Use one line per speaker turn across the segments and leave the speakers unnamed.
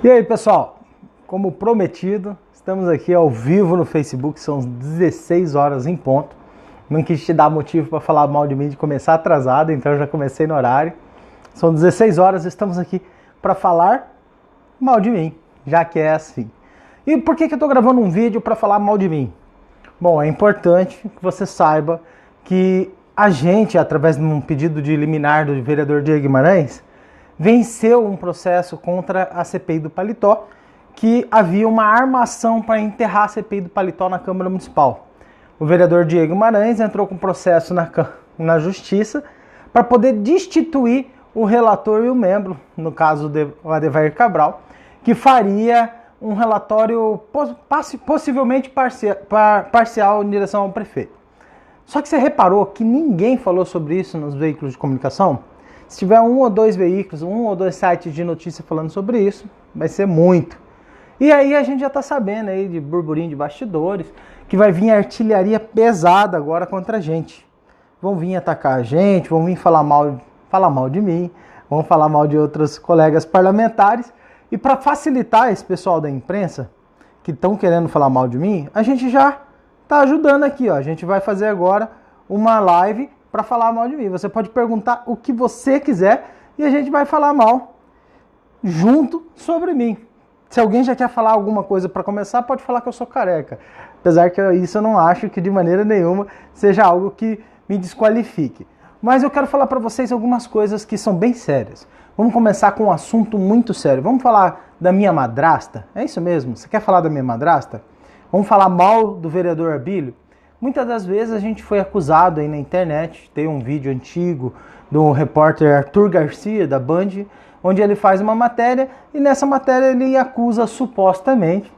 E aí, pessoal, como prometido, estamos aqui ao vivo no Facebook, são 16 horas em ponto. Não quis te dar motivo para falar mal de mim de começar atrasado, então eu já comecei no horário. São 16 horas, estamos aqui para falar mal de mim, já que é assim. E por que eu estou gravando um vídeo para falar mal de mim? Bom, é importante que você saiba que a gente, através de um pedido de liminar do vereador Diego Guimarães, venceu um processo contra a CPI do Paletó, que havia uma armação para enterrar a CPI do Paletó na Câmara Municipal. O vereador Diego Guimarães entrou com processo na Justiça para poder destituir o relator e o membro, no caso o Adevair Cabral, que faria um relatório possivelmente parcial em direção ao prefeito. Só que você reparou que ninguém falou sobre isso nos veículos de comunicação? Se tiver um ou dois veículos, um ou dois sites de notícia falando sobre isso, vai ser muito. E aí a gente já está sabendo aí de burburinho de bastidores, que vai vir artilharia pesada agora contra a gente. Vão vir atacar a gente, vão vir falar mal de mim, vão falar mal de outros colegas parlamentares. E para facilitar esse pessoal da imprensa, que estão querendo falar mal de mim, a gente já está ajudando aqui, ó. A gente vai fazer agora uma live para falar mal de mim. Você pode perguntar o que você quiser e a gente vai falar mal junto sobre mim. Se alguém já quer falar alguma coisa para começar, pode falar que eu sou careca. Apesar que isso eu não acho que de maneira nenhuma seja algo que me desqualifique. Mas eu quero falar para vocês algumas coisas que são bem sérias. Vamos começar com um assunto muito sério. Vamos falar da minha madrasta? É isso mesmo? Você quer falar da minha madrasta? Vamos falar mal do vereador Abílio? Muitas das vezes a gente foi acusado aí na internet, tem um vídeo antigo do repórter Arthur Garcia, da Band, onde ele faz uma matéria e nessa matéria ele acusa supostamente,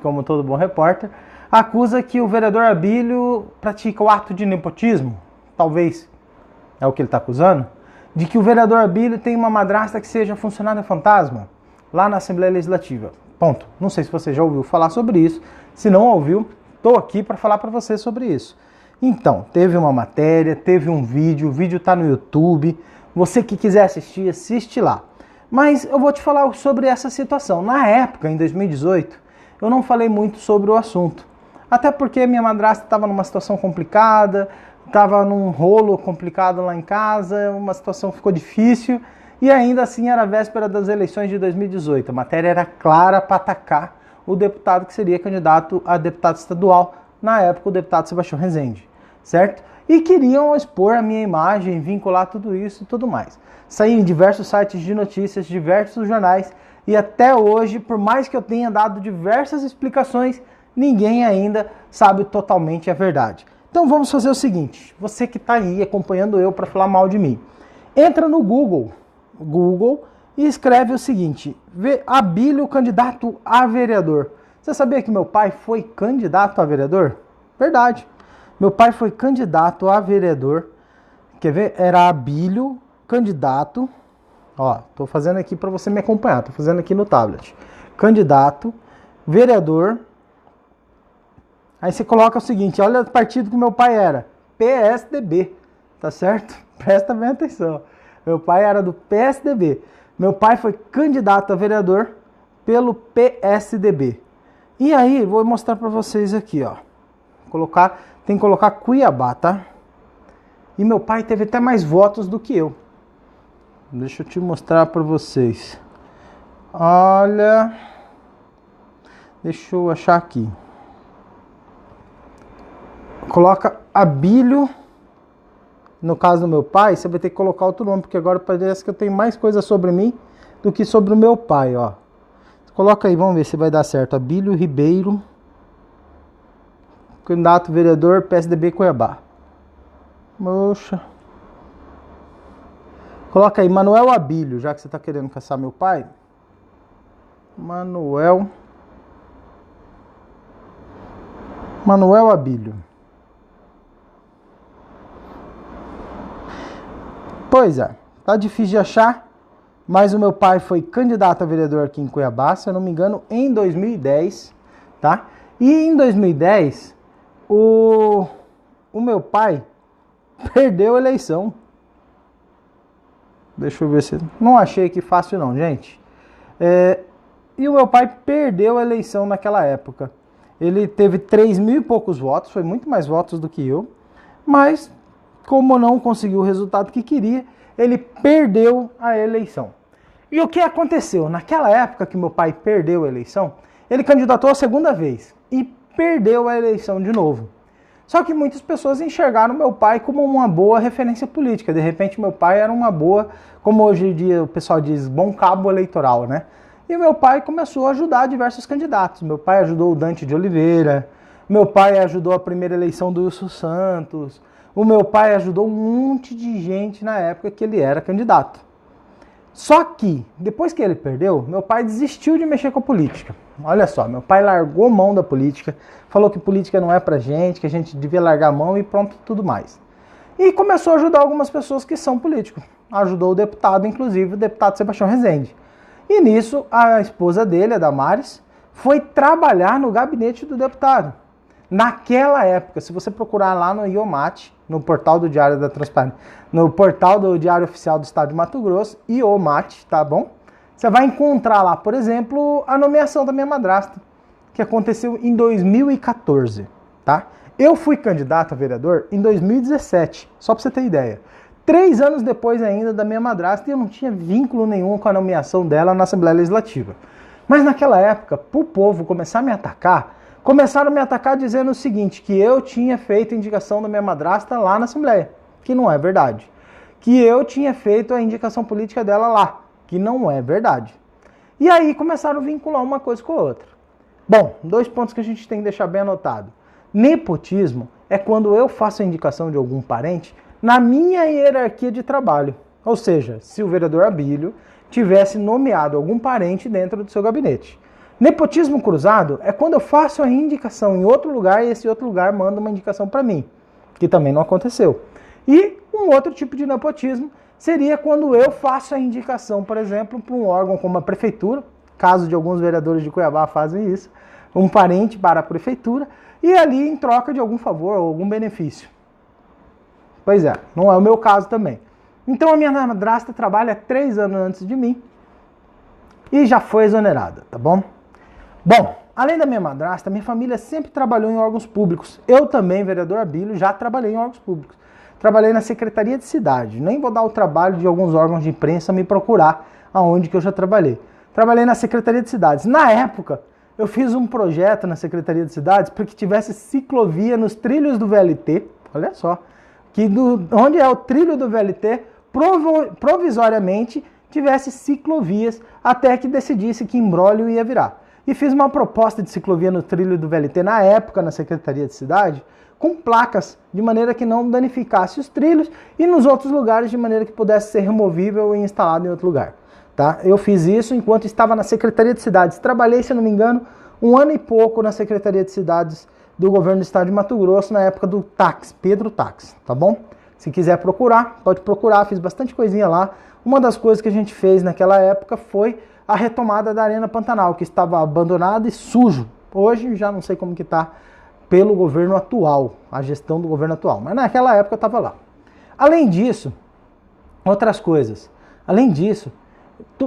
como todo bom repórter, acusa que o vereador Abílio pratica o ato de nepotismo, talvez é o que ele está acusando, de que o vereador Abílio tem uma madrasta que seja funcionária fantasma lá na Assembleia Legislativa. Ponto. Não sei se você já ouviu falar sobre isso, se não ouviu, estou aqui para falar para você sobre isso. Então, teve uma matéria, teve um vídeo, o vídeo está no YouTube. Você que quiser assistir, assiste lá. Mas eu vou te falar sobre essa situação. Na época, em 2018, eu não falei muito sobre o assunto. Até porque minha madrasta estava numa situação complicada, estava num rolo complicado lá em casa, uma situação ficou difícil. E ainda assim era a véspera das eleições de 2018. A matéria era clara para atacar o deputado que seria candidato a deputado estadual, na época o deputado Sebastião Rezende, certo? E queriam expor a minha imagem, vincular tudo isso e tudo mais. Saí em diversos sites de notícias, diversos jornais, e até hoje, por mais que eu tenha dado diversas explicações, ninguém ainda sabe totalmente a verdade. Então vamos fazer o seguinte, você que está aí acompanhando eu para falar mal de mim, entra no Google e escreve o seguinte: Abílio candidato a vereador. Você sabia que meu pai foi candidato a vereador? Verdade. Meu pai foi candidato a vereador. Quer ver? Era Abílio candidato. Ó, tô fazendo aqui para você me acompanhar. Tô fazendo aqui no tablet. Candidato, vereador. Aí você coloca o seguinte: olha o partido que meu pai era. PSDB. Tá certo? Presta bem atenção. Meu pai era do PSDB. Meu pai foi candidato a vereador pelo PSDB. E aí, vou mostrar para vocês aqui, ó. Tem que colocar Cuiabá, tá? E meu pai teve até mais votos do que eu. Deixa eu te mostrar para vocês. Olha. Deixa eu achar aqui. Coloca Abílio. No caso do meu pai, você vai ter que colocar outro nome, porque agora parece que eu tenho mais coisa sobre mim do que sobre o meu pai, ó. Coloca aí, vamos ver se vai dar certo. Abílio Ribeiro, candidato vereador PSDB Cuiabá. Moxa. Coloca aí, Manuel Abílio, já que você está querendo caçar meu pai. Manuel Abílio. Pois é, tá difícil de achar, mas o meu pai foi candidato a vereador aqui em Cuiabá, se eu não me engano, em 2010, tá? E em 2010, o meu pai perdeu a eleição. Deixa eu ver se... Não achei aqui fácil não, gente. e o meu pai perdeu a eleição naquela época. Ele teve 3.000 e poucos votos, foi muito mais votos do que eu, mas como não conseguiu o resultado que queria, ele perdeu a eleição. E o que aconteceu? Naquela época que meu pai perdeu a eleição, ele candidatou a segunda vez e perdeu a eleição de novo. Só que muitas pessoas enxergaram meu pai como uma boa referência política. De repente, meu pai era uma boa, como hoje em dia o pessoal diz, bom cabo eleitoral, né? E meu pai começou a ajudar diversos candidatos. Meu pai ajudou o Dante de Oliveira, meu pai ajudou a primeira eleição do Wilson Santos, o meu pai ajudou um monte de gente na época que ele era candidato. Só que, depois que ele perdeu, meu pai desistiu de mexer com a política. Olha só, meu pai largou mão da política, falou que política não é pra gente, que a gente devia largar a mão e pronto, tudo mais. E começou a ajudar algumas pessoas que são políticos. Ajudou o deputado, inclusive, o deputado Sebastião Rezende. E nisso, a esposa dele, a Damares, foi trabalhar no gabinete do deputado. Naquela época, se você procurar lá no IOMAT, no portal do Diário da Transparência, no portal do Diário Oficial do Estado de Mato Grosso, IOMAT, tá bom? Você vai encontrar lá, por exemplo, a nomeação da minha madrasta, que aconteceu em 2014, tá? Eu fui candidato a vereador em 2017, só pra você ter ideia. 3 anos depois ainda da minha madrasta, e eu não tinha vínculo nenhum com a nomeação dela na Assembleia Legislativa. Mas naquela época, pro povo começar a me atacar, começaram a me atacar dizendo o seguinte, que eu tinha feito a indicação da minha madrasta lá na Assembleia, que não é verdade. Que eu tinha feito a indicação política dela lá, que não é verdade. E aí começaram a vincular uma coisa com a outra. Bom, 2 pontos que a gente tem que deixar bem anotado. Nepotismo é quando eu faço a indicação de algum parente na minha hierarquia de trabalho. Ou seja, se o vereador Abílio tivesse nomeado algum parente dentro do seu gabinete. Nepotismo cruzado é quando eu faço a indicação em outro lugar e esse outro lugar manda uma indicação para mim, que também não aconteceu. E um outro tipo de nepotismo seria quando eu faço a indicação, por exemplo, para um órgão como a prefeitura, caso de alguns vereadores de Cuiabá fazem isso, um parente para a prefeitura, e ali em troca de algum favor ou algum benefício. Pois é, não é o meu caso também. Então a minha madrasta trabalha 3 anos antes de mim e já foi exonerada, tá bom? Bom, além da minha madrasta, minha família sempre trabalhou em órgãos públicos. Eu também, vereador Abílio, já trabalhei em órgãos públicos. Trabalhei na Secretaria de Cidade. Nem vou dar o trabalho de alguns órgãos de imprensa me procurar aonde que eu já trabalhei. Trabalhei na Secretaria de Cidades. Na época, eu fiz um projeto na Secretaria de Cidades para que tivesse ciclovia nos trilhos do VLT. Olha só. Onde é o trilho do VLT, provisoriamente tivesse ciclovias até que decidisse que imbróglio ia virar. E fiz uma proposta de ciclovia no trilho do VLT na época na Secretaria de Cidade, com placas, de maneira que não danificasse os trilhos e nos outros lugares de maneira que pudesse ser removível e instalado em outro lugar. Tá? Eu fiz isso enquanto estava na Secretaria de Cidades. Trabalhei, se não me engano, 1 ano e pouco na Secretaria de Cidades do governo do estado de Mato Grosso, na época do Táxi, Pedro Táxi, tá bom? Se quiser procurar, pode procurar, fiz bastante coisinha lá. Uma das coisas que a gente fez naquela época foi a retomada da Arena Pantanal, que estava abandonada e sujo. Hoje já não sei como que está pelo governo atual, a gestão do governo atual, mas naquela época eu estava lá. Além disso, outras coisas. Além disso,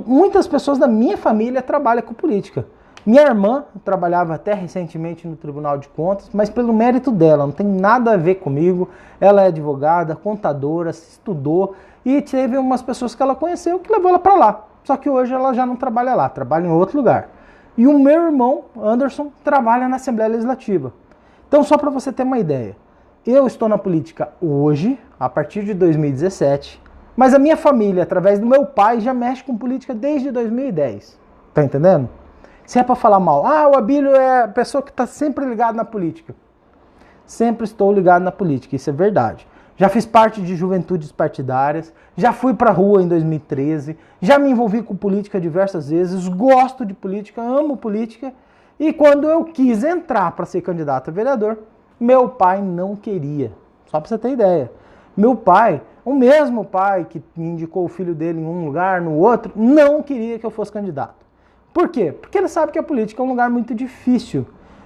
muitas pessoas da minha família trabalham com política. Minha irmã trabalhava até recentemente no Tribunal de Contas, mas pelo mérito dela, não tem nada a ver comigo. Ela é advogada, contadora, estudou e teve umas pessoas que ela conheceu que levou ela para lá. Só que hoje ela já não trabalha lá, trabalha em outro lugar. E o meu irmão, Anderson, trabalha na Assembleia Legislativa. Então, só para você ter uma ideia, eu estou na política hoje, a partir de 2017, mas a minha família, através do meu pai, já mexe com política desde 2010. Tá entendendo? Se é para falar mal, o Abílio é a pessoa que está sempre ligado na política. Sempre estou ligado na política, isso é verdade. Já fiz parte de juventudes partidárias, já fui para a rua em 2013, já me envolvi com política diversas vezes, gosto de política, amo política. E quando eu quis entrar para ser candidato a vereador, meu pai não queria. Só para você ter ideia. Meu pai, o mesmo pai que me indicou o filho dele em um lugar, no outro, não queria que eu fosse candidato. Por quê? Porque ele sabe que a política é um lugar muito difícil.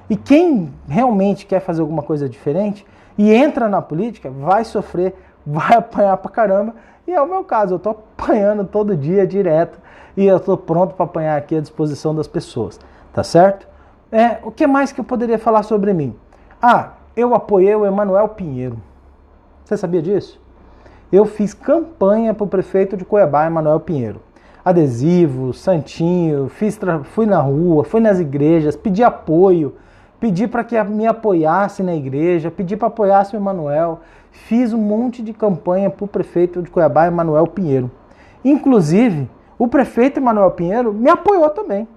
E quem realmente quer fazer alguma coisa diferente e entra na política vai sofrer vai apanhar pra caramba. E é o meu caso, eu tô apanhando todo dia, direto, e eu tô pronto para apanhar aqui à disposição das pessoas, tá certo? O que mais que eu poderia falar sobre mim? Eu apoiei o Emanuel Pinheiro. Você sabia disso? Eu fiz campanha para o prefeito de Cuiabá, Emanuel Pinheiro. Adesivo, santinho, fui na rua, fui nas igrejas, pedi apoio, pedi para que me apoiasse na igreja, pedi para apoiasse o Emanuel. Fiz um monte de campanha para o prefeito de Cuiabá, Emanuel Pinheiro. Inclusive, o prefeito Emanuel Pinheiro me apoiou também.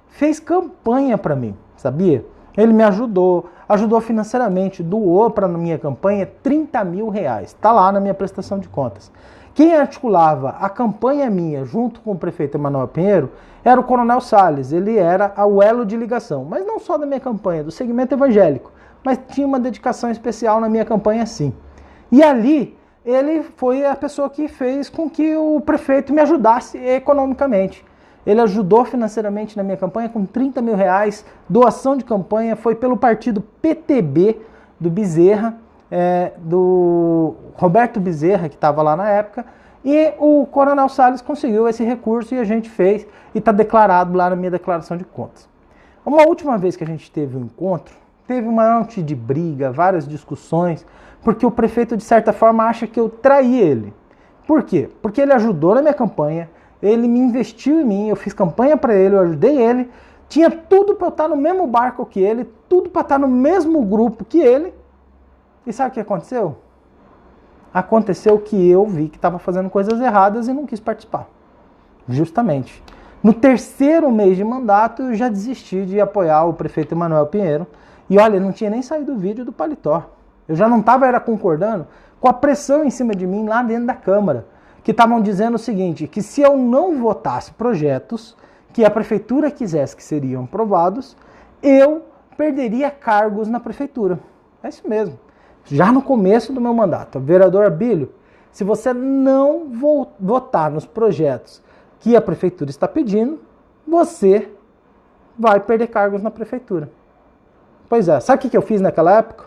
Fez campanha para mim, sabia? Ele me ajudou financeiramente, doou para a minha campanha 30 mil reais. Está lá na minha prestação de contas. Quem articulava a campanha minha junto com o prefeito Emanuel Pinheiro era o Coronel Salles. Ele era o elo de ligação, mas não só da minha campanha, do segmento evangélico, mas tinha uma dedicação especial na minha campanha sim. E ali, ele foi a pessoa que fez com que o prefeito me ajudasse economicamente. Ele ajudou financeiramente na minha campanha com 30 mil reais. Doação de campanha foi pelo partido PTB do Bezerra, do Roberto Bezerra, que estava lá na época. E o Coronel Salles conseguiu esse recurso e a gente fez. E está declarado lá na minha declaração de contas. Uma última vez que a gente teve um encontro, teve uma monte de briga, várias discussões, porque o prefeito, de certa forma, acha que eu traí ele. Por quê? Porque ele ajudou na minha campanha, ele me investiu em mim, eu fiz campanha para ele, eu ajudei ele, tinha tudo para eu estar no mesmo barco que ele, tudo para estar no mesmo grupo que ele. E sabe o que aconteceu? Aconteceu que eu vi que estava fazendo coisas erradas e não quis participar. Justamente. No terceiro mês de mandato, eu já desisti de apoiar o prefeito Emanuel Pinheiro. E olha, não tinha nem saído o vídeo do paletó. Eu já não estava concordando com a pressão em cima de mim lá dentro da Câmara, que estavam dizendo o seguinte, que se eu não votasse projetos que a prefeitura quisesse que seriam aprovados, eu perderia cargos na prefeitura. É isso mesmo. Já no começo do meu mandato, vereador Abílio, se você não votar nos projetos que a prefeitura está pedindo, você vai perder cargos na prefeitura. Pois é, sabe o que eu fiz naquela época?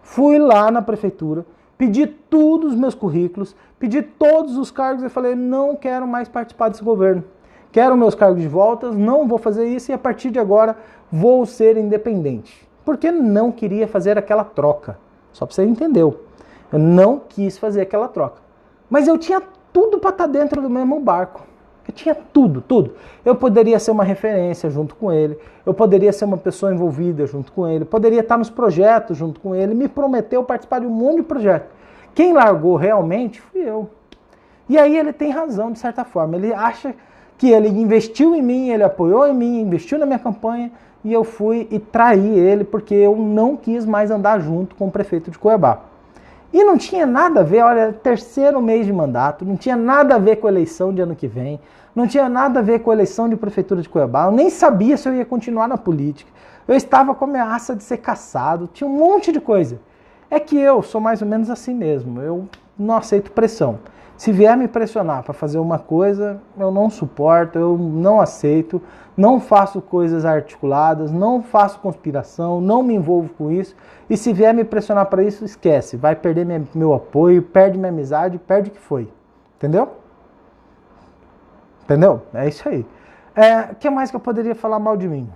Fui lá na prefeitura, pedi todos os meus currículos, pedi todos os cargos e falei, não quero mais participar desse governo. Quero meus cargos de volta, não vou fazer isso e a partir de agora vou ser independente. Porque não queria fazer aquela troca. Só para você entender. Eu não quis fazer aquela troca. Mas eu tinha tudo para estar dentro do mesmo barco. Eu tinha tudo. Eu poderia ser uma referência junto com ele, eu poderia ser uma pessoa envolvida junto com ele, poderia estar nos projetos junto com ele, me prometeu participar de um monte de projeto. Quem largou realmente fui eu. E aí ele tem razão, de certa forma. Ele acha que ele investiu em mim, ele apoiou em mim, investiu na minha campanha, e eu fui e traí ele porque eu não quis mais andar junto com o prefeito de Cuiabá. E não tinha nada a ver, olha, terceiro mês de mandato, não tinha nada a ver com a eleição de ano que vem, não tinha nada a ver com a eleição de prefeitura de Cuiabá, eu nem sabia se eu ia continuar na política, eu estava com ameaça de ser cassado, tinha um monte de coisa. É que eu sou mais ou menos assim mesmo, eu não aceito pressão. Se vier me pressionar para fazer uma coisa, eu não suporto, eu não aceito, não faço coisas articuladas, não faço conspiração, não me envolvo com isso. E se vier me pressionar para isso, esquece. Vai perder meu apoio, perde minha amizade, perde o que foi. Entendeu? Entendeu? É isso aí. O que mais que eu poderia falar mal de mim?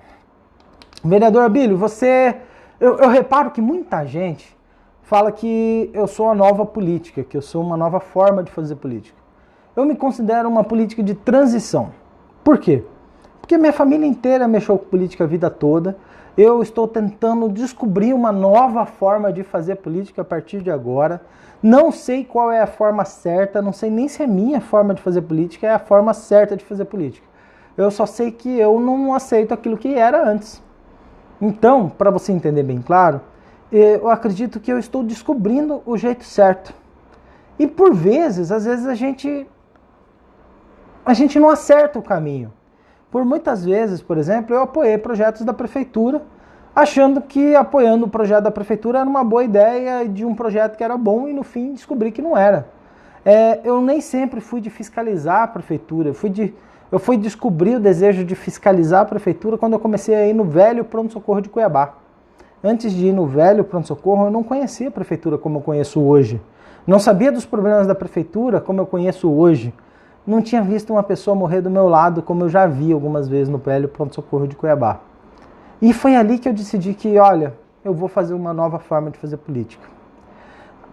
Vereador Abílio, você... Eu reparo que muita gente fala que eu sou a nova política, que eu sou uma nova forma de fazer política. Eu me considero uma política de transição. Por quê? Porque minha família inteira mexeu com política a vida toda. Eu estou tentando descobrir uma nova forma de fazer política a partir de agora. Não sei qual é a forma certa, não sei nem se é minha forma de fazer política, é a forma certa de fazer política. Eu só sei que eu não aceito aquilo que era antes. Então, para você entender bem claro, eu acredito que eu estou descobrindo o jeito certo. E por vezes, às vezes a gente não acerta o caminho. Por muitas vezes, por exemplo, eu apoiei projetos da prefeitura, achando que apoiando o projeto da prefeitura era uma boa ideia de um projeto que era bom e no fim descobri que não era. Eu nem sempre fui de fiscalizar a prefeitura, eu fui descobrir o desejo de fiscalizar a prefeitura quando eu comecei a ir no velho pronto-socorro de Cuiabá. Antes de ir no velho pronto-socorro, eu não conhecia a prefeitura como eu conheço hoje. Não sabia dos problemas da prefeitura como eu conheço hoje. Não tinha visto uma pessoa morrer do meu lado como eu já vi algumas vezes no PL Pronto-Socorro de Cuiabá. E foi ali que eu decidi que, olha, eu vou fazer uma nova forma de fazer política.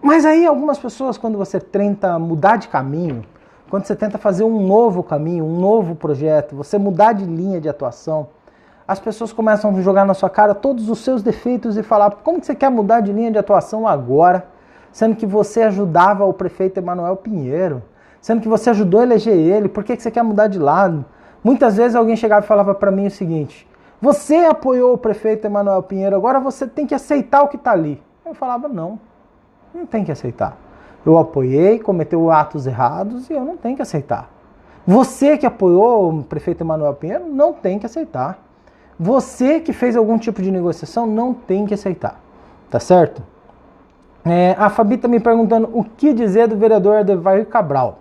Mas aí algumas pessoas, quando você tenta mudar de caminho, quando você tenta fazer um novo caminho, um novo projeto, você mudar de linha de atuação, as pessoas começam a jogar na sua cara todos os seus defeitos e falar, como que você quer mudar de linha de atuação agora, sendo que você ajudava o prefeito Emanuel Pinheiro, sendo que você ajudou a eleger ele, por que você quer mudar de lado? Muitas vezes alguém chegava e falava para mim o seguinte, você apoiou o prefeito Emanuel Pinheiro, agora você tem que aceitar o que está ali. Eu falava, não tem que aceitar. Eu apoiei, cometeu atos errados e eu não tenho que aceitar. Você que apoiou o prefeito Emanuel Pinheiro não tem que aceitar. Você que fez algum tipo de negociação não tem que aceitar. Tá certo? A Fabi está me perguntando o que dizer do vereador Adevair Cabral.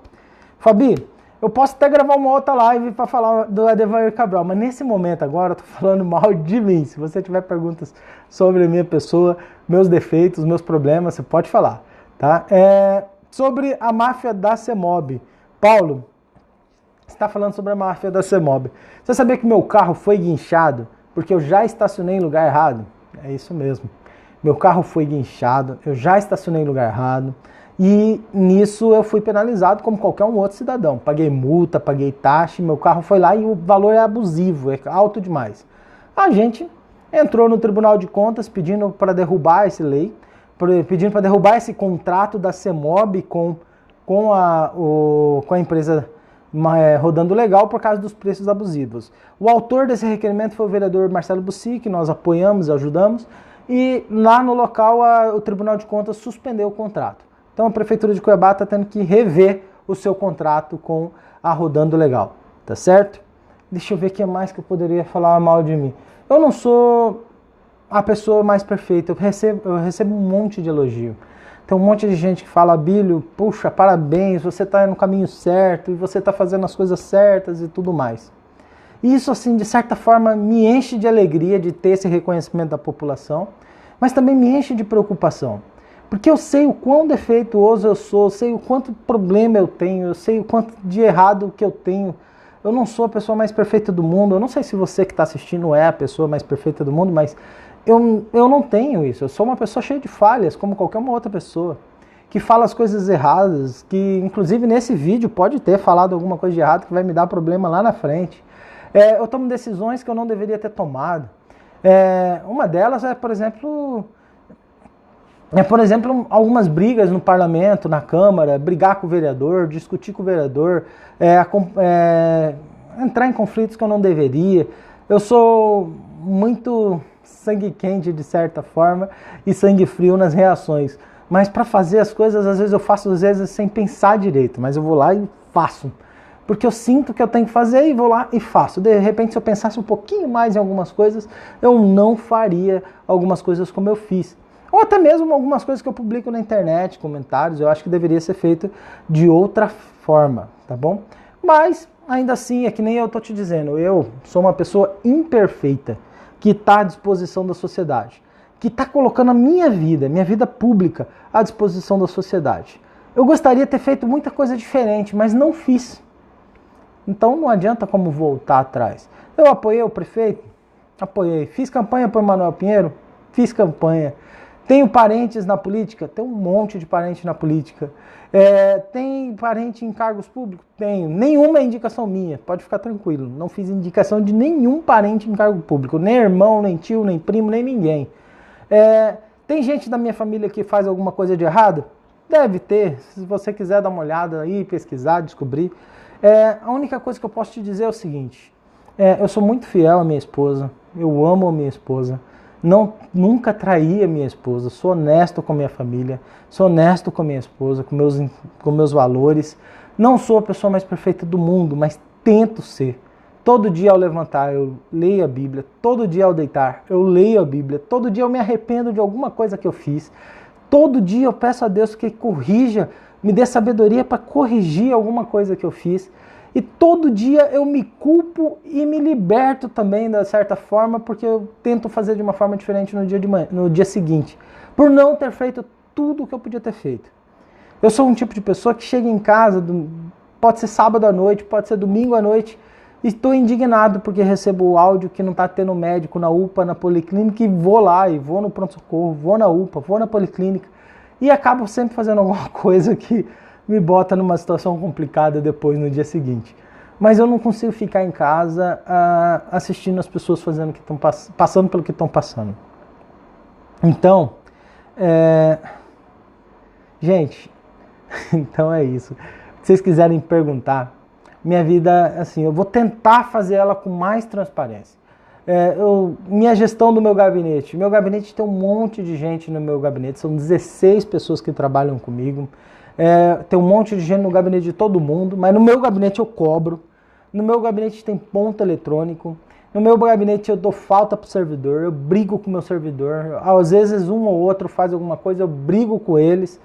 Fabi, eu posso até gravar uma outra live para falar do Adevair Cabral, mas nesse momento agora eu estou falando mal de mim. Se você tiver perguntas sobre a minha pessoa, meus defeitos, meus problemas, você pode falar. Tá? Sobre a máfia da CEMOB. Paulo, você está falando sobre a máfia da CEMOB. Você sabia que meu carro foi guinchado porque eu já estacionei em lugar errado? É isso mesmo. Meu carro foi guinchado, eu já estacionei em lugar errado e nisso eu fui penalizado como qualquer um outro cidadão. Paguei multa, paguei taxa, meu carro foi lá e o valor é abusivo, é alto demais. A gente entrou no Tribunal de Contas pedindo para derrubar essa lei, pedindo para derrubar esse contrato da CEMOB com a empresa Rodando Legal por causa dos preços abusivos. O autor desse requerimento foi o vereador Marcelo Bussi, que nós apoiamos e ajudamos, e lá no local o Tribunal de Contas suspendeu o contrato. Então a Prefeitura de Cuiabá está tendo que rever o seu contrato com a Rodando Legal, tá certo? Deixa eu ver o que mais que eu poderia falar mal de mim. Eu não sou a pessoa mais perfeita, eu recebo um monte de elogio. Tem um monte de gente que fala, Bílio, puxa, parabéns, você está no caminho certo, e você está fazendo as coisas certas e tudo mais. E isso, assim, de certa forma, me enche de alegria de ter esse reconhecimento da população, mas também me enche de preocupação. Porque eu sei o quão defeituoso eu sou, eu sei o quanto problema eu tenho, eu sei o quanto de errado que eu tenho. Eu não sou a pessoa mais perfeita do mundo, eu não sei se você que está assistindo é a pessoa mais perfeita do mundo, mas eu não tenho isso. Eu sou uma pessoa cheia de falhas, como qualquer uma outra pessoa, que fala as coisas erradas, que inclusive nesse vídeo pode ter falado alguma coisa de errado que vai me dar problema lá na frente. Eu tomo decisões que eu não deveria ter tomado. Uma delas é, por exemplo, algumas brigas no parlamento, na Câmara, brigar com o vereador, discutir com o vereador, entrar em conflitos que eu não deveria. Eu sou muito sangue quente, de certa forma, e sangue frio nas reações. Mas para fazer as coisas, às vezes eu faço sem pensar direito, mas eu vou lá e faço. Porque eu sinto que eu tenho que fazer e vou lá e faço. De repente, se eu pensasse um pouquinho mais em algumas coisas, eu não faria algumas coisas como eu fiz. Ou até mesmo algumas coisas que eu publico na internet, comentários, eu acho que deveria ser feito de outra forma, tá bom? Mas, ainda assim, é que nem eu tô te dizendo, eu sou uma pessoa imperfeita, que está à disposição da sociedade, que está colocando a minha vida pública, à disposição da sociedade. Eu gostaria de ter feito muita coisa diferente, mas não fiz. Então não adianta como voltar atrás. Eu apoiei o prefeito? Apoiei. Fiz campanha para o Emanuel Pinheiro? Fiz campanha. Tenho parentes na política? Tenho um monte de parente na política. Tem parente em cargos públicos? Tenho. Nenhuma é indicação minha, pode ficar tranquilo. Não fiz indicação de nenhum parente em cargo público. Nem irmão, nem tio, nem primo, nem ninguém. Tem gente da minha família que faz alguma coisa de errado? Deve ter. Se você quiser dar uma olhada aí, pesquisar, descobrir. A única coisa que eu posso te dizer é o seguinte. Eu sou muito fiel à minha esposa. Eu amo a minha esposa. Nunca traí a minha esposa, sou honesto com a minha família, sou honesto com a minha esposa, com meus valores. Não sou a pessoa mais perfeita do mundo, mas tento ser. Todo dia ao levantar eu leio a Bíblia, todo dia ao deitar eu leio a Bíblia, todo dia eu me arrependo de alguma coisa que eu fiz, todo dia eu peço a Deus que corrija, me dê sabedoria para corrigir alguma coisa que eu fiz. E todo dia eu me culpo e me liberto também, de certa forma, porque eu tento fazer de uma forma diferente no dia seguinte, por não ter feito tudo o que eu podia ter feito. Eu sou um tipo de pessoa que chega em casa, pode ser sábado à noite, pode ser domingo à noite, e estou indignado porque recebo o áudio que não está tendo médico na UPA, na policlínica, e vou lá, e vou no pronto-socorro, vou na UPA, vou na policlínica, e acabo sempre fazendo alguma coisa que me bota numa situação complicada depois, no dia seguinte. Mas eu não consigo ficar em casa assistindo as pessoas fazendo que estão passando pelo que estão passando. Então, gente, então é isso. Se vocês quiserem perguntar, minha vida, assim, eu vou tentar fazer ela com mais transparência. Minha gestão do meu gabinete tem um monte de gente no meu gabinete, são 16 pessoas que trabalham comigo, tem um monte de gente no gabinete de todo mundo, mas no meu gabinete eu cobro, no meu gabinete tem ponto eletrônico, no meu gabinete eu dou falta pro servidor, eu brigo com o meu servidor, às vezes um ou outro faz alguma coisa, eu brigo com eles.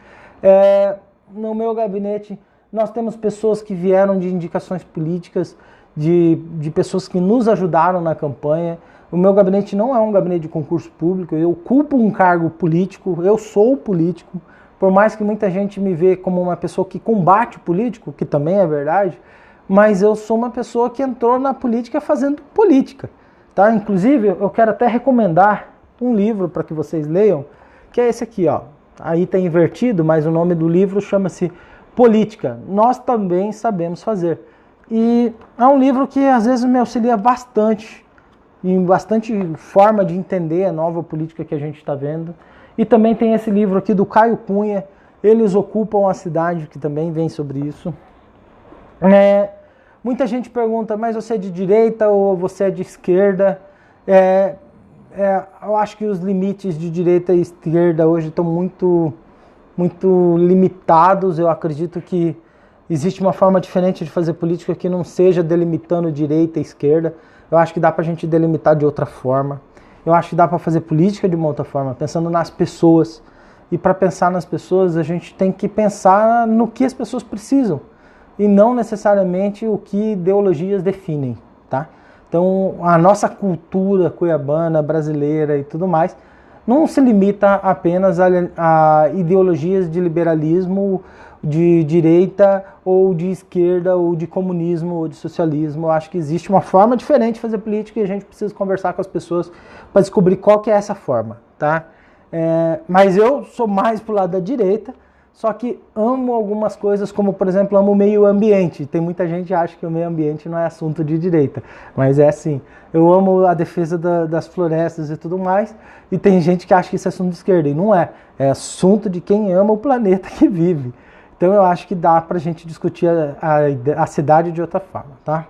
No meu gabinete nós temos pessoas que vieram de indicações políticas, de pessoas que nos ajudaram na campanha. O meu gabinete não é um gabinete de concurso público, eu ocupo um cargo político, eu sou político, por mais que muita gente me vê como uma pessoa que combate o político, que também é verdade, mas eu sou uma pessoa que entrou na política fazendo política, tá? Inclusive, eu quero até recomendar um livro para que vocês leiam, que é esse aqui, ó. Aí tá invertido, mas o nome do livro chama-se Política. Nós também sabemos fazer. E é um livro que às vezes me auxilia bastante, em bastante forma de entender a nova política que a gente está vendo. E também tem esse livro aqui do Caio Cunha, Eles Ocupam a Cidade, que também vem sobre isso. Muita gente pergunta, mas você é de direita ou você é de esquerda? Eu acho que os limites de direita e esquerda hoje estão muito limitados. Eu acredito que existe uma forma diferente de fazer política que não seja delimitando direita e esquerda. Eu acho que dá pra gente delimitar de outra forma. Eu acho que dá pra fazer política de uma outra forma, pensando nas pessoas. E para pensar nas pessoas, a gente tem que pensar no que as pessoas precisam. E não necessariamente o que ideologias definem, tá? Então, a nossa cultura cuiabana, brasileira e tudo mais, não se limita apenas a ideologias de liberalismo, de direita ou de esquerda ou de comunismo ou de socialismo. Eu acho que existe uma forma diferente de fazer política e a gente precisa conversar com as pessoas para descobrir qual que é essa forma, tá? Mas eu sou mais pro lado da direita, só que amo algumas coisas, como por exemplo, amo o meio ambiente. Tem muita gente que acha que o meio ambiente não é assunto de direita, mas é assim. Eu amo a defesa das florestas e tudo mais, e tem gente que acha que isso é assunto de esquerda, e não é. É assunto de quem ama o planeta que vive. Então eu acho que dá pra gente discutir a cidade de outra forma, tá?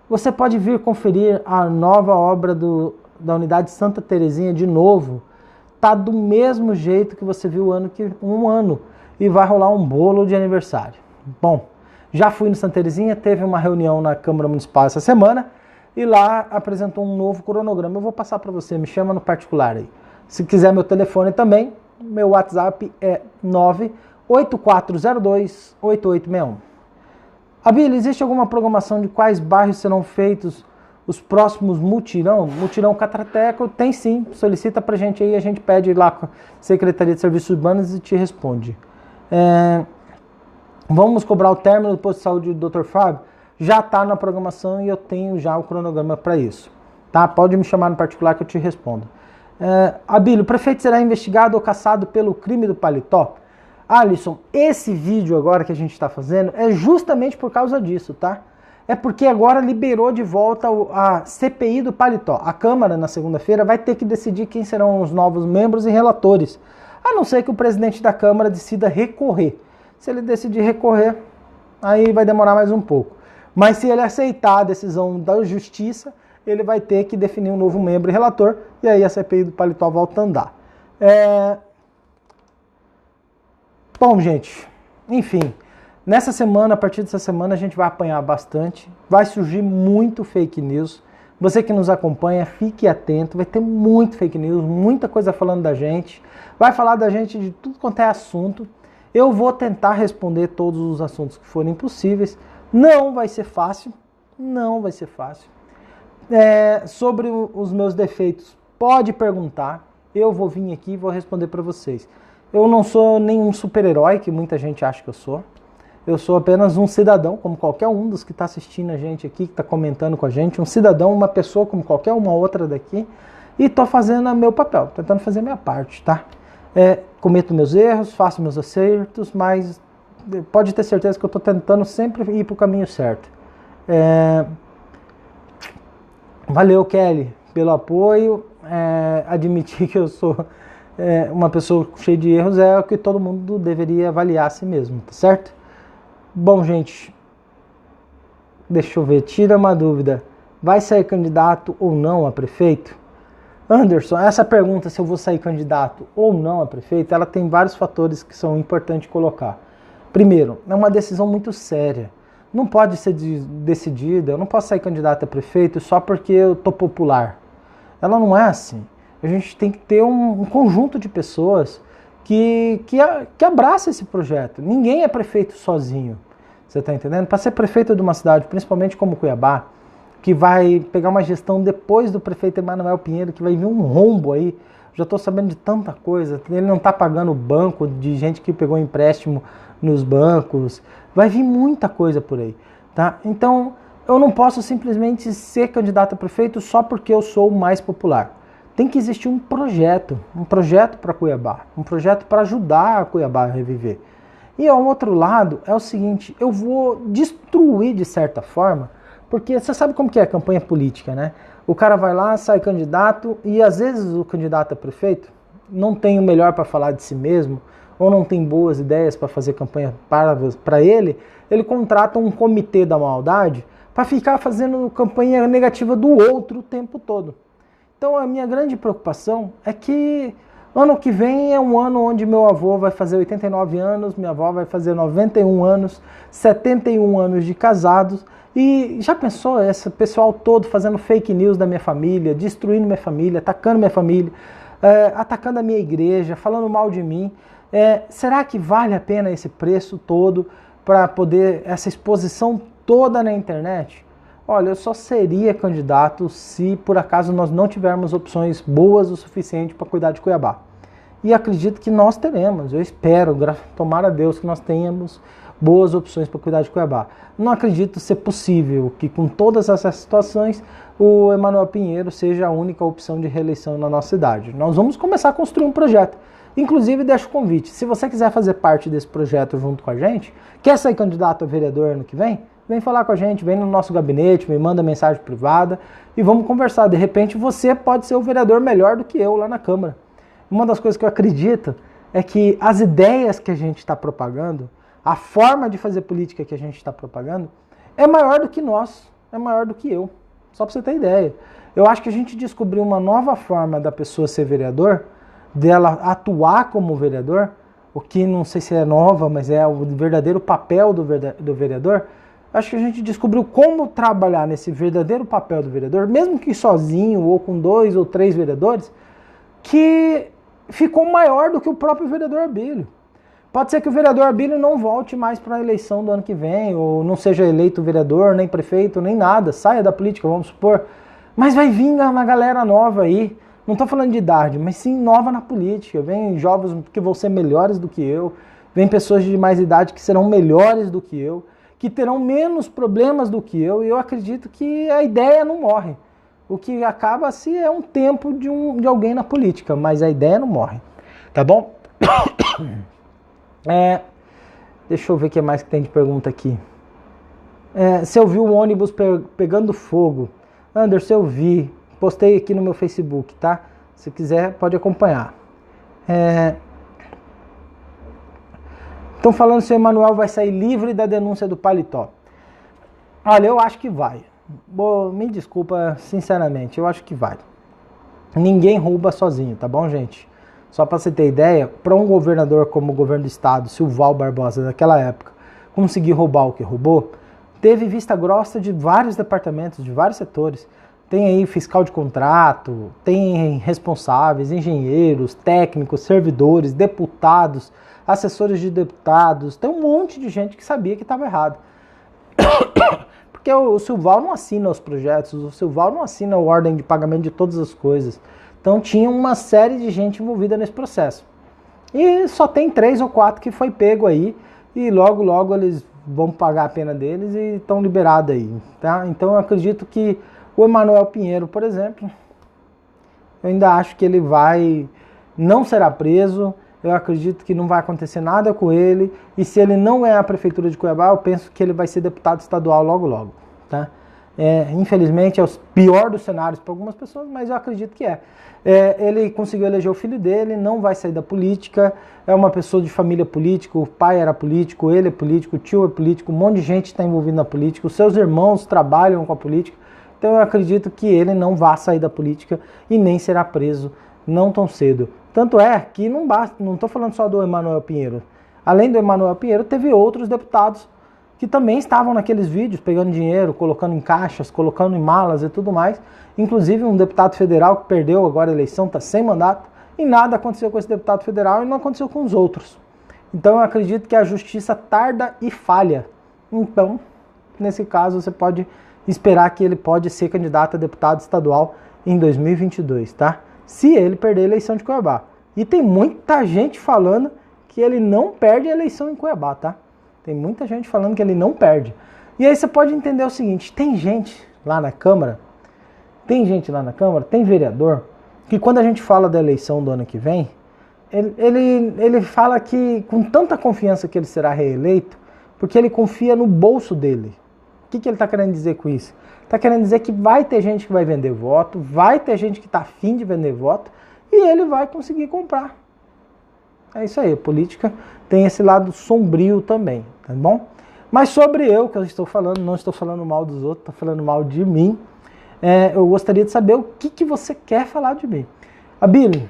Você pode vir conferir a nova obra da Unidade Santa Terezinha de novo. Tá do mesmo jeito que você viu um ano e vai rolar um bolo de aniversário. Bom, já fui no Santa Terezinha, teve uma reunião na Câmara Municipal essa semana e lá apresentou um novo cronograma. Eu vou passar para você, me chama no particular aí. Se quiser meu telefone também, meu WhatsApp é 98402-8861. Abílio, existe alguma programação de quais bairros serão feitos os próximos mutirão? Mutirão Catrateco? Tem sim, solicita pra gente aí, a gente pede lá com a Secretaria de Serviços Urbanos e te responde. Vamos cobrar o término do posto de saúde do Dr. Fábio? Já está na programação e eu tenho já o cronograma para isso. Tá? Pode me chamar no particular que eu te respondo. Abílio, o prefeito será investigado ou cassado pelo crime do paletó? Alisson, esse vídeo agora que a gente está fazendo é justamente por causa disso, tá? É porque agora liberou de volta a CPI do paletó. A Câmara, na segunda-feira, vai ter que decidir quem serão os novos membros e relatores, a não ser que o presidente da Câmara decida recorrer. Se ele decidir recorrer, aí vai demorar mais um pouco. Mas se ele aceitar a decisão da Justiça, ele vai ter que definir um novo membro e relator, e aí a CPI do paletó volta a andar. Bom, gente, enfim, nessa semana, a partir dessa semana, a gente vai apanhar bastante, vai surgir muito fake news. Você que nos acompanha, fique atento, vai ter muito fake news, muita coisa falando da gente, vai falar da gente de tudo quanto é assunto. Eu vou tentar responder todos os assuntos que forem possíveis. Não vai ser fácil, não vai ser fácil. Sobre os meus defeitos, pode perguntar, eu vou vir aqui e vou responder para vocês. Eu não sou nenhum super-herói, que muita gente acha que eu sou. Eu sou apenas um cidadão, como qualquer um dos que está assistindo a gente aqui, que está comentando com a gente. Um cidadão, uma pessoa como qualquer uma outra daqui. E estou fazendo o meu papel, tentando fazer a minha parte, tá? Cometo meus erros, faço meus acertos, mas pode ter certeza que eu estou tentando sempre ir para o caminho certo. Valeu, Kelly, pelo apoio. Admitir que eu sou uma pessoa cheia de erros é o que todo mundo deveria avaliar a si mesmo, tá certo? Bom, gente, deixa eu ver, tira uma dúvida. Vai sair candidato ou não a prefeito? Anderson, essa pergunta, se eu vou sair candidato ou não a prefeito, ela tem vários fatores que são importantes colocar. Primeiro, é uma decisão muito séria. Não pode ser decidida, eu não posso sair candidato a prefeito só porque eu tô popular. Ela não é assim. A gente tem que ter um conjunto de pessoas que abraça esse projeto. Ninguém é prefeito sozinho, você está entendendo? Para ser prefeito de uma cidade, principalmente como Cuiabá, que vai pegar uma gestão depois do prefeito Emanuel Pinheiro, que vai vir um rombo aí, já estou sabendo de tanta coisa, ele não está pagando o banco de gente que pegou empréstimo nos bancos, vai vir muita coisa por aí, tá? Então, eu não posso simplesmente ser candidato a prefeito só porque eu sou o mais popular. Tem que existir um projeto para Cuiabá, um projeto para ajudar a Cuiabá a reviver. E ao outro lado é o seguinte, eu vou destruir de certa forma, porque você sabe como que é a campanha política, né? O cara vai lá, sai candidato e às vezes o candidato a prefeito não tem o melhor para falar de si mesmo, ou não tem boas ideias para fazer campanha para ele contrata um comitê da maldade para ficar fazendo campanha negativa do outro o tempo todo. Então a minha grande preocupação é que ano que vem é um ano onde meu avô vai fazer 89 anos, minha avó vai fazer 91 anos, 71 anos de casados, e já pensou esse pessoal todo fazendo fake news da minha família, destruindo minha família, atacando minha família, atacando a minha igreja, falando mal de mim? Será que vale a pena esse preço todo para poder, essa exposição toda na internet? Olha, eu só seria candidato se por acaso nós não tivermos opções boas o suficiente para cuidar de Cuiabá. E acredito que nós teremos, eu espero, tomara a Deus que nós tenhamos boas opções para cuidar de Cuiabá. Não acredito ser possível que com todas essas situações o Emanuel Pinheiro seja a única opção de reeleição na nossa cidade. Nós vamos começar a construir um projeto. Inclusive, deixo o convite, se você quiser fazer parte desse projeto junto com a gente, quer ser candidato a vereador ano que vem? Vem falar com a gente, vem no nosso gabinete, me manda mensagem privada e vamos conversar. De repente você pode ser o vereador melhor do que eu lá na Câmara. Uma das coisas que eu acredito é que as ideias que a gente está propagando, a forma de fazer política que a gente está propagando, é maior do que nós, é maior do que eu. Só para você ter ideia. Eu acho que a gente descobriu uma nova forma da pessoa ser vereador, dela atuar como vereador, o que não sei se é nova, mas é o verdadeiro papel do vereador. Acho que a gente descobriu como trabalhar nesse verdadeiro papel do vereador, mesmo que sozinho ou com 2 ou 3 vereadores, que ficou maior do que o próprio vereador Abílio. Pode ser que o vereador Abílio não volte mais para a eleição do ano que vem, ou não seja eleito vereador, nem prefeito, nem nada, saia da política, vamos supor. Mas vai vir uma galera nova aí, não estou falando de idade, mas sim nova na política. Vem jovens que vão ser melhores do que eu, vem pessoas de mais idade que serão melhores do que eu, que terão menos problemas do que eu, e eu acredito que a ideia não morre. O que acaba se é um tempo de alguém na política, mas a ideia não morre. Tá bom? Deixa eu ver o que mais que tem de pergunta aqui. Se eu vi o ônibus pegando fogo. Anderson, eu vi. Postei aqui no meu Facebook, tá? Se quiser, pode acompanhar. Estão falando se o Emanuel vai sair livre da denúncia do paletó. Olha, eu acho que vai. Me desculpa, sinceramente, eu acho que vai. Ninguém rouba sozinho, tá bom, gente? Só para você ter ideia, para um governador como o governo do estado, Silval Barbosa, daquela época, conseguir roubar o que roubou, teve vista grossa de vários departamentos, de vários setores. Tem aí fiscal de contrato, tem responsáveis, engenheiros, técnicos, servidores, deputados, assessores de deputados, tem um monte de gente que sabia que estava errado. Porque o Silval não assina os projetos, o Silval não assina a ordem de pagamento de todas as coisas. Então tinha uma série de gente envolvida nesse processo. E só tem 3 ou 4 que foi pego aí, e logo, logo eles vão pagar a pena deles e estão liberados aí, tá? Então eu acredito que o Emanuel Pinheiro, por exemplo, eu ainda acho que ele não será preso, eu acredito que não vai acontecer nada com ele, e se ele não ganhar a prefeitura de Cuiabá, eu penso que ele vai ser deputado estadual logo, logo, tá? Infelizmente é o pior dos cenários para algumas pessoas, mas eu acredito que é. Ele conseguiu eleger o filho dele, não vai sair da política, é uma pessoa de família política, o pai era político, ele é político, o tio é político, um monte de gente está envolvida na política, os seus irmãos trabalham com a política, então eu acredito que ele não vai sair da política e nem será preso não tão cedo. Tanto é que não basta, não estou falando só do Emanuel Pinheiro, além do Emanuel Pinheiro, teve outros deputados que também estavam naqueles vídeos, pegando dinheiro, colocando em caixas, colocando em malas e tudo mais. Inclusive um deputado federal que perdeu agora a eleição, está sem mandato, e nada aconteceu com esse deputado federal e não aconteceu com os outros. Então eu acredito que a justiça tarda e falha. Então, nesse caso, você pode esperar que ele pode ser candidato a deputado estadual em 2022, tá? Se ele perder a eleição de Cuiabá. E tem muita gente falando que ele não perde a eleição em Cuiabá, tá? Tem muita gente falando que ele não perde. E aí você pode entender o seguinte, tem gente lá na Câmara, tem vereador, que quando a gente fala da eleição do ano que vem, ele fala que com tanta confiança que ele será reeleito, porque ele confia no bolso dele. O que ele está querendo dizer com isso? Está querendo dizer que vai ter gente que vai vender voto, vai ter gente que está afim de vender voto, e ele vai conseguir comprar. É isso aí, a política tem esse lado sombrio também, tá bom? Mas sobre eu, que eu estou falando, não estou falando mal dos outros, estou falando mal de mim, eu gostaria de saber o que você quer falar de mim. Abílio,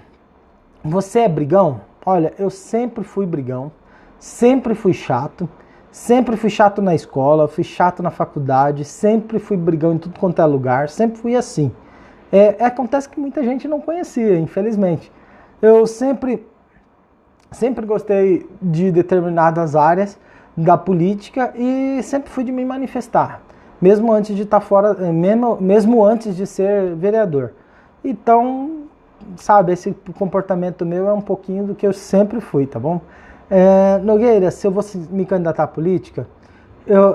você é brigão? Olha, eu sempre fui brigão, sempre fui chato na escola, fui chato na faculdade, sempre fui brigão em tudo quanto é lugar, sempre fui assim. Acontece que muita gente não conhecia, infelizmente. Eu sempre gostei de determinadas áreas da política e sempre fui de me manifestar, mesmo antes de estar fora, mesmo antes de ser vereador. Então, sabe, esse comportamento meu é um pouquinho do que eu sempre fui, tá bom? Nogueira, se eu vou me candidatar à política,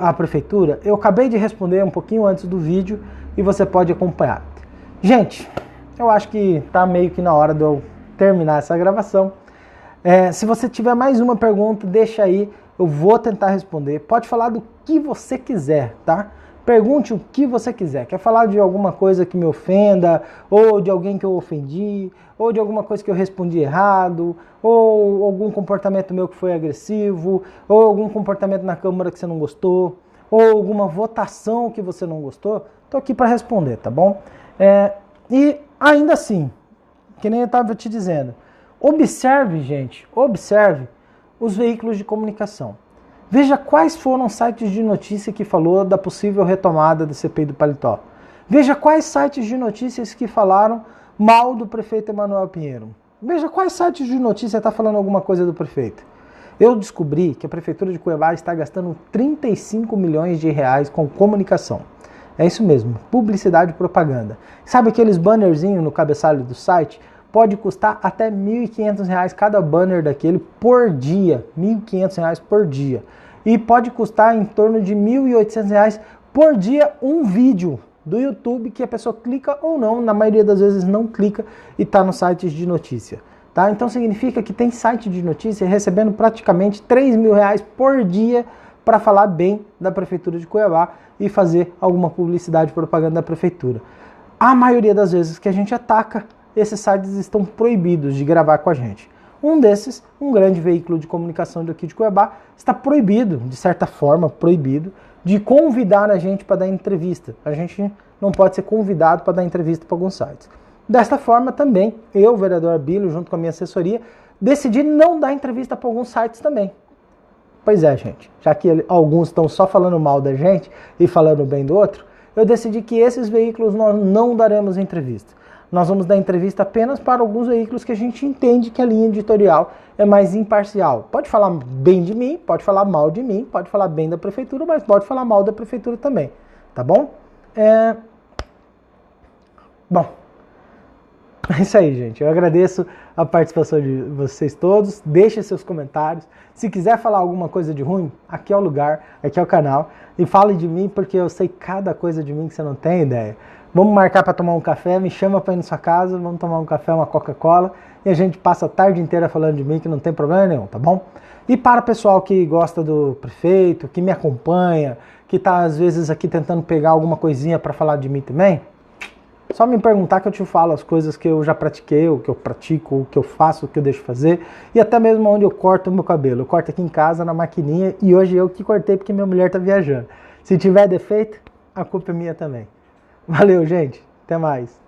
à prefeitura, eu acabei de responder um pouquinho antes do vídeo e você pode acompanhar. Gente, eu acho que tá meio que na hora de eu terminar essa gravação. Se você tiver mais uma pergunta, deixa aí, eu vou tentar responder. Pode falar do que você quiser, tá? Pergunte o que você quiser. Quer falar de alguma coisa que me ofenda, ou de alguém que eu ofendi, ou de alguma coisa que eu respondi errado, ou algum comportamento meu que foi agressivo, ou algum comportamento na Câmara que você não gostou, ou alguma votação que você não gostou, tô aqui para responder, tá bom? E ainda assim, que nem eu estava te dizendo, observe, gente, observe os veículos de comunicação. Veja quais foram os sites de notícia que falou da possível retomada da CPI do Paletó. Veja quais sites de notícias que falaram mal do prefeito Emanuel Pinheiro. Veja quais sites de notícia está falando alguma coisa do prefeito. Eu descobri que a Prefeitura de Cuiabá está gastando 35 milhões de reais com comunicação. É isso mesmo, publicidade e propaganda. Sabe aqueles bannerzinhos no cabeçalho do site? Pode custar até R$ 1.500 cada banner daquele por dia. R$ 1.500 por dia. E pode custar em torno de R$ 1.800 por dia um vídeo do YouTube que a pessoa clica ou não, na maioria das vezes não clica e está nos sites de notícia. Tá? Então significa que tem site de notícia recebendo praticamente R$ 3.000 por dia para falar bem da Prefeitura de Cuiabá e fazer alguma publicidade e propaganda da Prefeitura. A maioria das vezes que a gente ataca, esses sites estão proibidos de gravar com a gente. Um desses, um grande veículo de comunicação daqui de Cuiabá, está proibido, de certa forma, proibido, de convidar a gente para dar entrevista. A gente não pode ser convidado para dar entrevista para alguns sites. Desta forma também, eu, vereador Abílio, junto com a minha assessoria, decidi não dar entrevista para alguns sites também. Pois é, gente, já que alguns estão só falando mal da gente e falando bem do outro, eu decidi que esses veículos nós não daremos entrevista. Nós vamos dar entrevista apenas para alguns veículos que a gente entende que a linha editorial é mais imparcial. Pode falar bem de mim, pode falar mal de mim, pode falar bem da prefeitura, mas pode falar mal da prefeitura também, tá bom? Bom, É isso aí, gente. Eu agradeço a participação de vocês todos. Deixem seus comentários. Se quiser falar alguma coisa de ruim, aqui é o lugar, aqui é o canal. E fale de mim, porque eu sei cada coisa de mim que você não tem ideia. Vamos marcar para tomar um café, me chama para ir na sua casa, vamos tomar um café, uma Coca-Cola. E a gente passa a tarde inteira falando de mim, que não tem problema nenhum, tá bom? E para o pessoal que gosta do prefeito, que me acompanha, que está às vezes aqui tentando pegar alguma coisinha para falar de mim também, só me perguntar que eu te falo as coisas que eu já pratiquei, o que eu pratico, o que eu faço, o que eu deixo fazer, e até mesmo onde eu corto o meu cabelo. Eu corto aqui em casa, na maquininha, e hoje eu que cortei porque minha mulher tá viajando. Se tiver defeito, a culpa é minha também. Valeu, gente. Até mais.